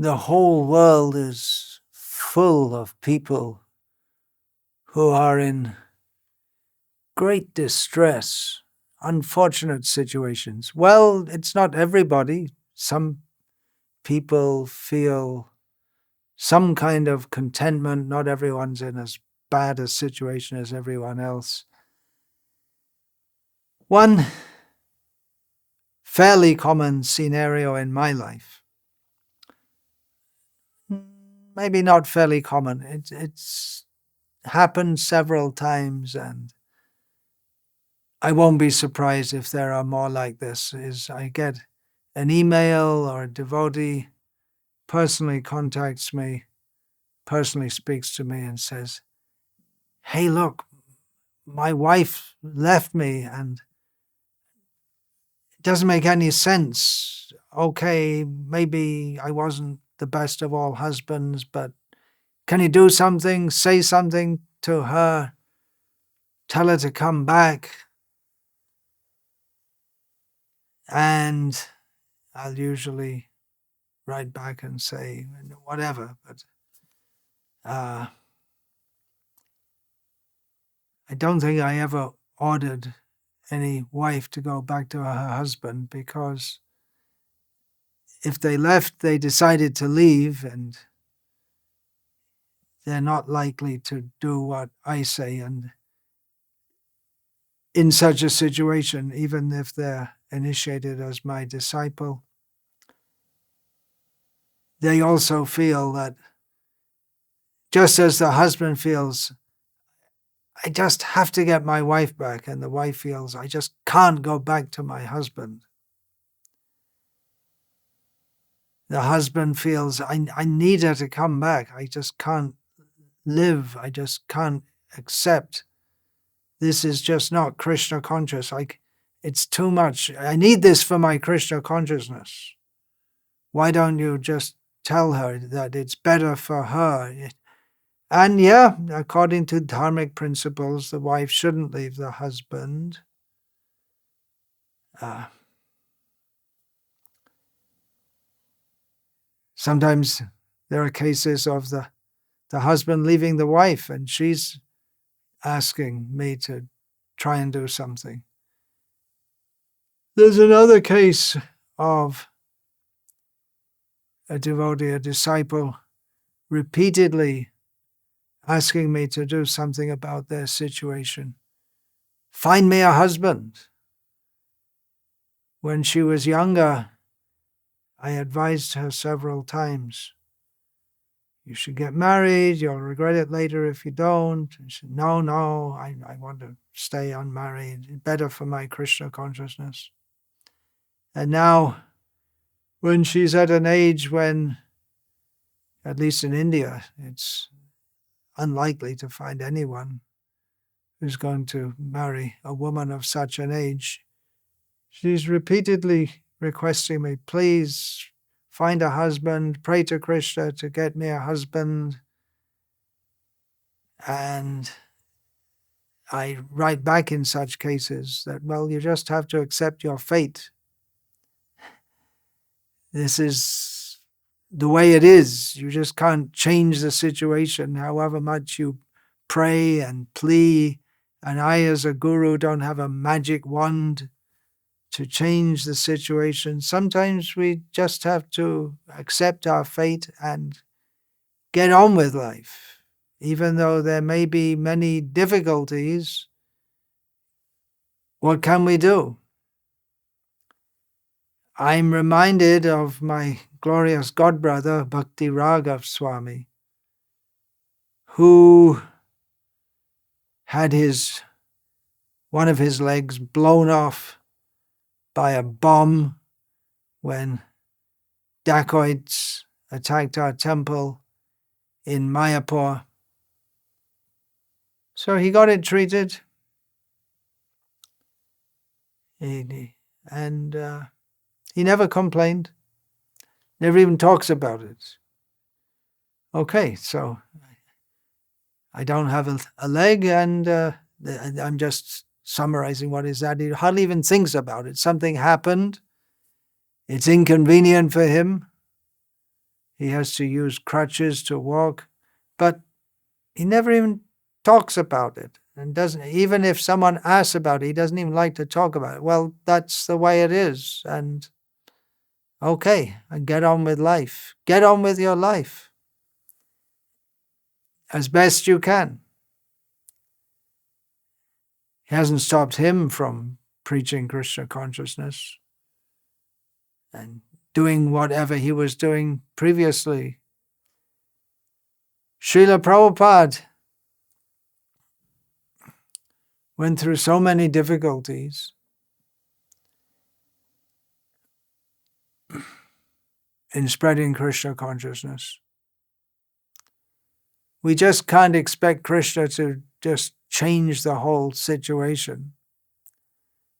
The whole world is full of people who are in great distress, unfortunate situations. Well, it's not everybody. Some people feel some kind of contentment. Not everyone's in as bad a situation as everyone else. One fairly common scenario in my life, maybe not fairly common, it's happened several times, and I won't be surprised if there are more like this, is I get an email or a devotee personally contacts me, personally speaks to me and says, "Hey, look, my wife left me and it doesn't make any sense. Okay, maybe I wasn't the best of all husbands, but can you do something, say something to her, tell her to come back?" And I'll usually write back and say, whatever, but I don't think I ever ordered any wife to go back to her husband, because if they left, they decided to leave, and they're not likely to do what I say. And in such a situation, even if they're initiated as my disciple, they also feel that, just as the husband feels, I just have to get my wife back, and the wife feels, I just can't go back to my husband. The husband feels, I need her to come back. I just can't live. I just can't accept. This is just not Krishna conscious. It's too much. I need this for my Krishna consciousness. Why don't you just tell her that it's better for her? And yeah, according to dharmic principles, the wife shouldn't leave the husband. Sometimes there are cases of the husband leaving the wife, and she's asking me to try and do something. There's another case of a devotee, a disciple, repeatedly asking me to do something about their situation. Find me a husband. When she was younger, I advised her several times, you should get married, you'll regret it later if you don't. And she said, no, I want to stay unmarried. It's better for my Krishna consciousness. And now, when she's at an age when, at least in India, it's unlikely to find anyone who's going to marry a woman of such an age, she's repeatedly requesting me, please find a husband, pray to Krishna to get me a husband. And I write back in such cases that, well, you just have to accept your fate. This is the way it is. You just can't change the situation, however much you pray and plea. And I, as a guru, don't have a magic wand to change the situation. Sometimes we just have to accept our fate and get on with life. Even though there may be many difficulties, what can we do? I'm reminded of my glorious godbrother, Bhakti Swami, who had one of his legs blown off by a bomb when dacoits attacked our temple in Mayapur. So he got it treated, and he never complained, never even talks about it. Okay, so I don't have a leg, and I'm just summarizing what is that. He hardly even thinks about it. Something happened. It's inconvenient for him. He has to use crutches to walk, but he never even talks about it, and doesn't. Even if someone asks about it, he doesn't even like to talk about it. Well, that's the way it is, and okay, and get on with life. Get on with your life as best you can. It hasn't stopped him from preaching Krishna consciousness and doing whatever he was doing previously. Srila Prabhupada went through so many difficulties in spreading Krishna consciousness. We just can't expect Krishna to just change the whole situation.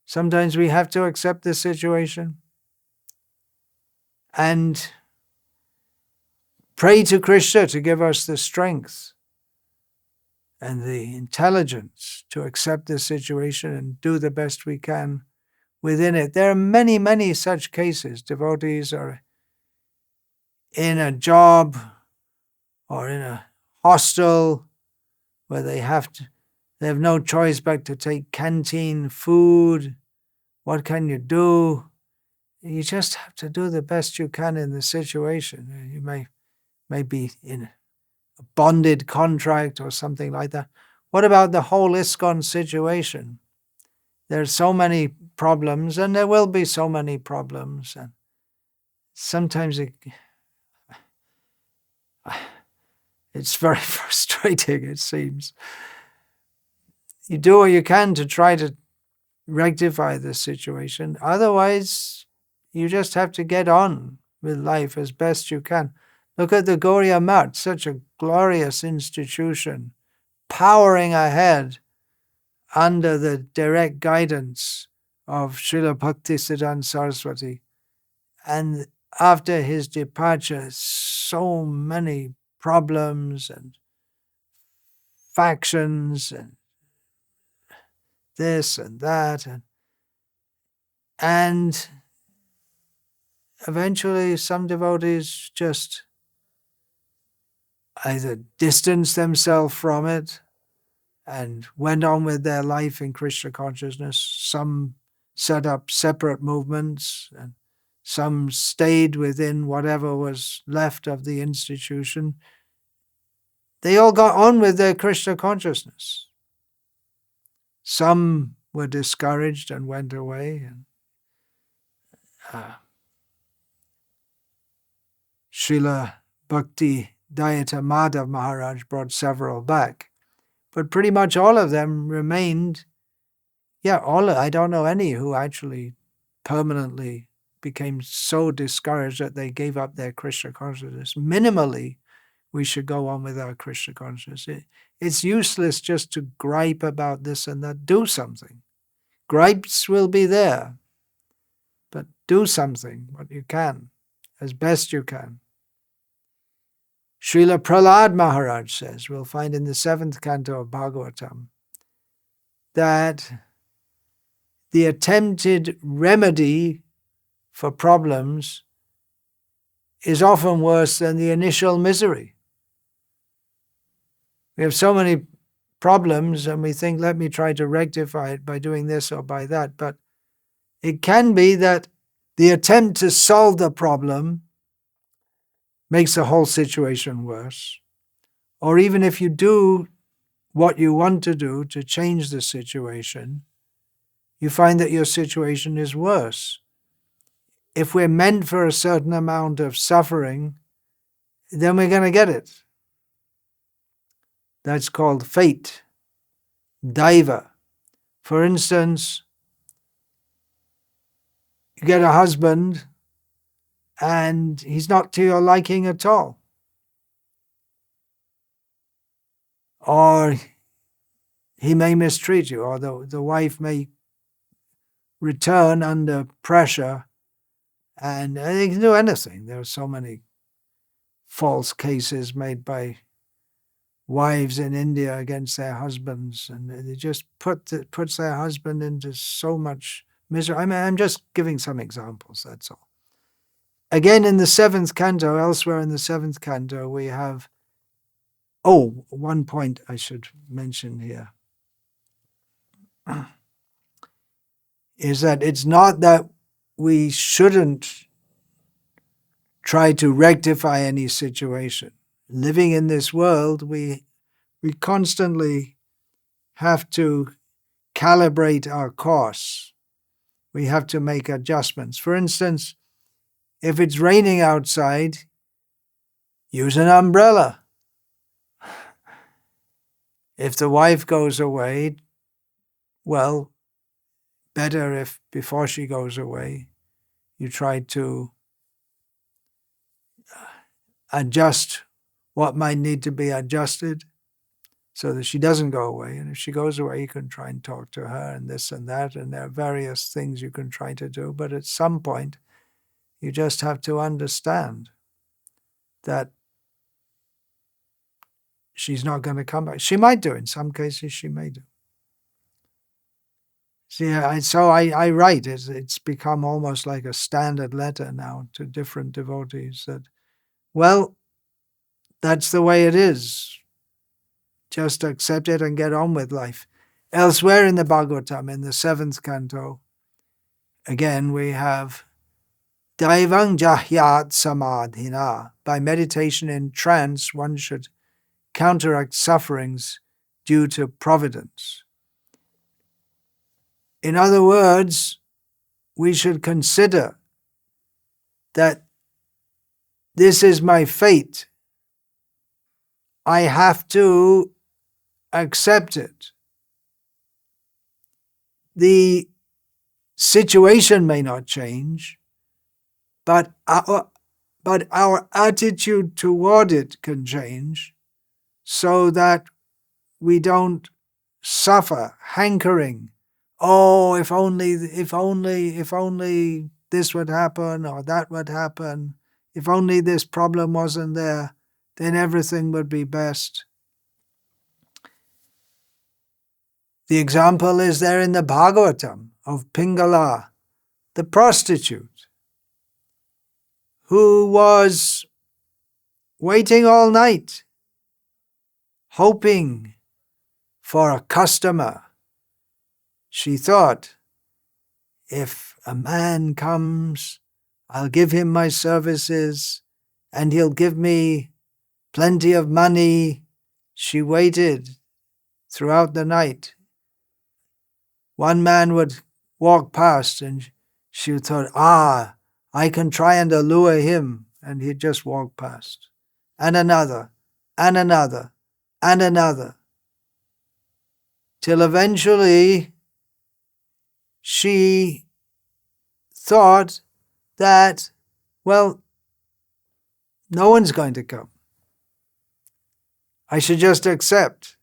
Sometimes we have to accept the situation and pray to Krishna to give us the strength and the intelligence to accept the situation and do the best we can within it. There are many, many such cases. Devotees are in a job or in a hostel where they have no choice but to take canteen food. What can you do? You just have to do the best you can in the situation. You may be in a bonded contract or something like that. What about the whole ISKCON situation? There's so many problems, and there will be so many problems, and sometimes it's very frustrating, it seems. You do what you can to try to rectify the situation. Otherwise, you just have to get on with life as best you can. Look at the Gauriya Math, such a glorious institution, powering ahead under the direct guidance of Srila Bhaktisiddhanta Saraswati. And after his departure, so many problems and factions and this and that. And eventually some devotees just either distanced themselves from it and went on with their life in Krishna consciousness. Some set up separate movements, and some stayed within whatever was left of the institution. They all got on with their Krishna consciousness. Some were discouraged and went away. And Srila Bhakti Dayata Madhav Maharaj brought several back. But pretty much all of them remained, I don't know any who actually permanently became so discouraged that they gave up their Krishna consciousness. Minimally, we should go on with our Krishna consciousness. It's useless just to gripe about this and that. Do something. Gripes will be there, but do something, what you can, as best you can. Srila Prahlad Maharaj says, we'll find in the 7th canto of Bhagavatam, that the attempted remedy for problems is often worse than the initial misery. We have so many problems and we think, let me try to rectify it by doing this or by that. But it can be that the attempt to solve the problem makes the whole situation worse. Or even if you do what you want to do to change the situation, you find that your situation is worse. If we're meant for a certain amount of suffering, then we're going to get it. That's called fate, daiva. For instance, you get a husband and he's not to your liking at all. Or he may mistreat you, or the wife may return under pressure, and they can do anything. There are so many false cases made by wives in India against their husbands, and they just puts their husband into so much misery. I mean, I'm just giving some examples, that's all. Again, in the 7th canto, elsewhere in the 7th canto, we have, one point I should mention here is that it's not that we shouldn't try to rectify any situation. Living in this world, we constantly have to calibrate our course. We have to make adjustments. For instance, if it's raining outside, use an umbrella. If the wife goes away, well, better if before she goes away, you try to adjust what might need to be adjusted so that she doesn't go away. And if she goes away, you can try and talk to her and this and that. And there are various things you can try to do. But at some point, you just have to understand that she's not going to come back. She might do. In some cases, she may do. See, I write. It's become almost like a standard letter now to different devotees that, well, that's the way it is. Just accept it and get on with life. Elsewhere in the Bhagavatam, in the 7th canto, again we have Daivang Jahyat Samadhina. By meditation in trance, one should counteract sufferings due to providence. In other words, we should consider that this is my fate. I have to accept it. The situation may not change, but our attitude toward it can change so that we don't suffer hankering. Oh, if only this would happen or that would happen. If only this problem wasn't there, then everything would be best. The example is there in the Bhagavatam of Pingala, the prostitute, who was waiting all night, hoping for a customer. She thought, if a man comes, I'll give him my services and he'll give me plenty of money. She waited throughout the night. One man would walk past and she thought, I can try and allure him. And he'd just walk past. And another, and another, and another. Till eventually she thought that, well, no one's going to come. I should just accept.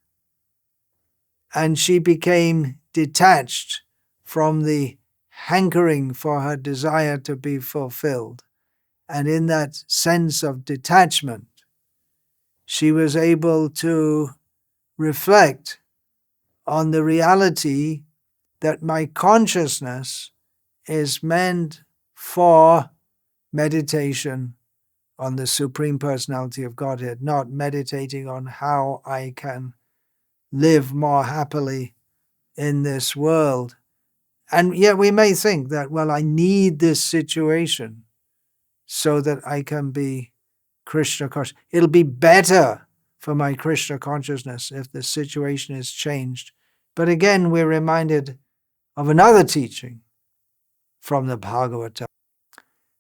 And she became detached from the hankering for her desire to be fulfilled. And in that sense of detachment, she was able to reflect on the reality that my consciousness is meant for meditation on the Supreme Personality of Godhead, not meditating on how I can live more happily in this world. And yet we may think that, well, I need this situation so that I can be Krishna conscious. It'll be better for my Krishna consciousness if the situation is changed. But again, we're reminded of another teaching from the Bhagavatam.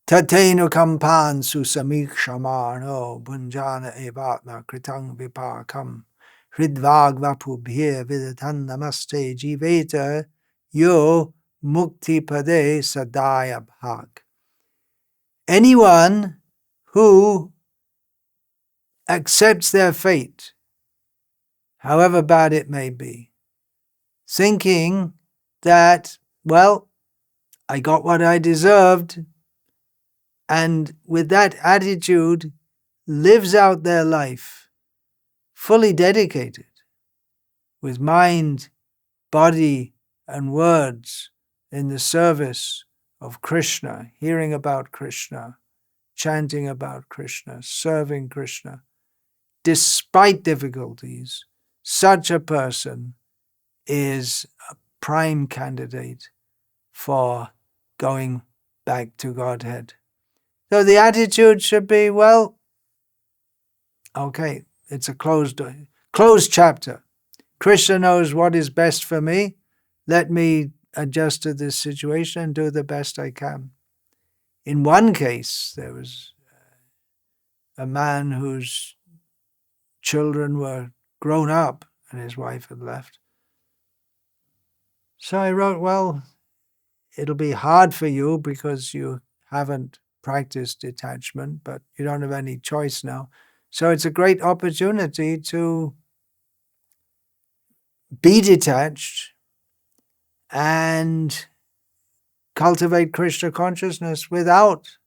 Tatenu kampan susamikshamaano bunjana evatma kritang vipakam hridvag vapubhye vidatan namaste jiveta yo mukti pade sadaya bhag. Anyone who accepts their fate, however bad it may be, thinking that, well, I got what I deserved, and with that attitude lives out their life fully dedicated with mind, body, and words in the service of Krishna, hearing about Krishna, chanting about Krishna, serving Krishna, despite difficulties, such a person is a prime candidate for going back to Godhead. So the attitude should be, well, okay, it's a closed chapter. Krishna knows what is best for me. Let me adjust to this situation and do the best I can. In one case, there was a man whose children were grown up and his wife had left. So I wrote, well, it'll be hard for you because you haven't practiced detachment, but you don't have any choice now. So it's a great opportunity to be detached and cultivate Krishna consciousness without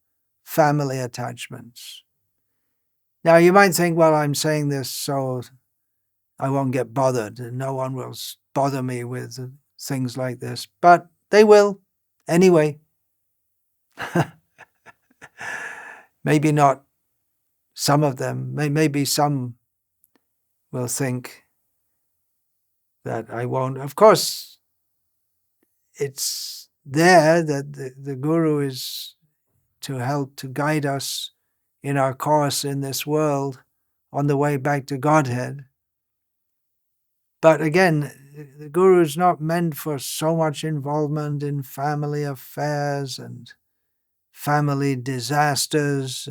family attachments. Now, you might think, well, I'm saying this so I won't get bothered and no one will bother me with things like this, but they will anyway. Maybe not some of them. Maybe some will think that I won't. Of course, it's there that the Guru is to help to guide us in our course in this world on the way back to Godhead. But again, the Guru is not meant for so much involvement in family affairs and family disasters.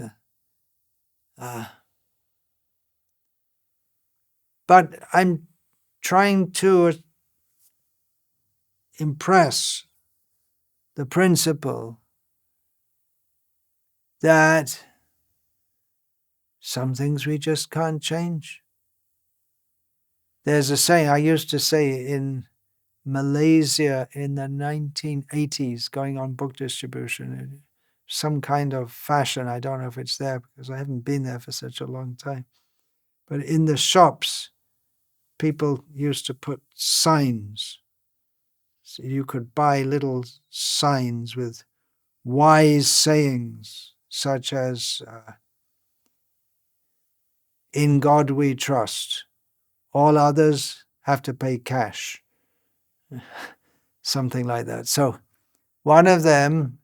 But I'm trying to impress the principle that some things we just can't change. There's a saying I used to say in Malaysia in the 1980s, going on book distribution, some kind of fashion. I don't know if it's there because I haven't been there for such a long time. But in the shops, people used to put signs. So you could buy little signs with wise sayings, such as, in God we trust. All others have to pay cash. Something like that. So one of them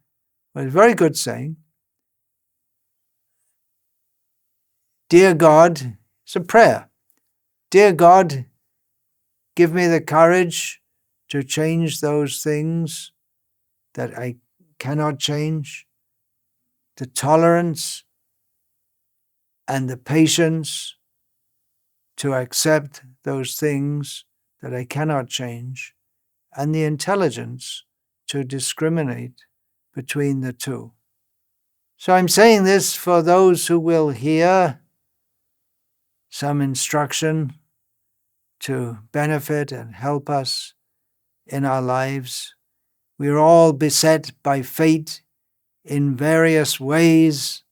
was a very good saying. Dear God, it's a prayer. Dear God, give me the courage to change those things that I cannot change, the tolerance and the patience to accept those things that I cannot change, and the intelligence to discriminate between the two. So I'm saying this for those who will hear some instruction to benefit and help us in our lives. We're all beset by fate in various ways.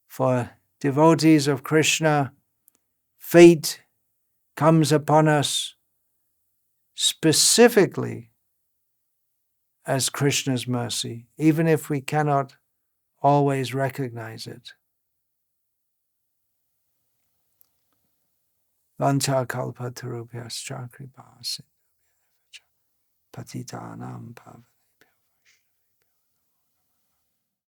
For devotees of Krishna, fate comes upon us specifically as Krishna's mercy, even if we cannot always recognize it. Vancha kalpatarubhyascha kripa sindhubhya patitanam pavanebhyo